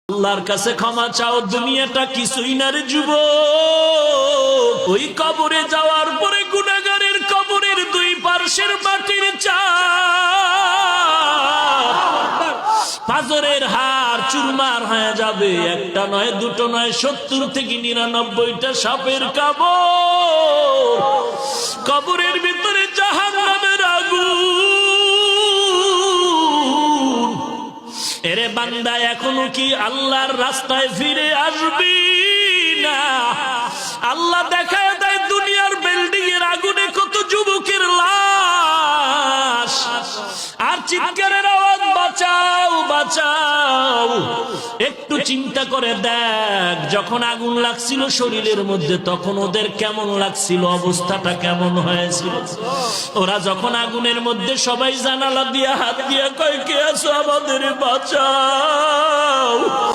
আল্লাহর কাছে ক্ষমা চাও, দুনিয়াটা কিছুই না রে যুবক। ওই কবরে যাওয়ার পরে গুনাহগারের কবরের দুই পার্শ্বের মাটির চাপ পাজরের হাড় চুরমার হয়ে যাবে। একটা নয়, দুটো নয়, 70 থেকে 99টা সাপের কামড়। কবরের ভিতরে জাহান্নামের আগুন। এরে বান্দা, এখনো কি আল্লাহর রাস্তায় ফিরে আসবি না? আল্লাহ দেখায় দেয় দুনিয়ার বিল্ডিং এর আগুনে কত যুবকের লাশ, আর চিৎকারের আওয়াজ, বাঁচাও বাঁচাও। একটু চিন্তা করে দেখ, যখন আগুন লাগছিল শরীরের মধ্যে তখন ওদের কেমন লাগছিল, অবস্থাটা কেমন হয়েছিল। ওরা যখন আগুনের মধ্যে সবাই জানালা দিয়া হাত দিয়া কয়, কে আছো, আমাদের বাঁচাও।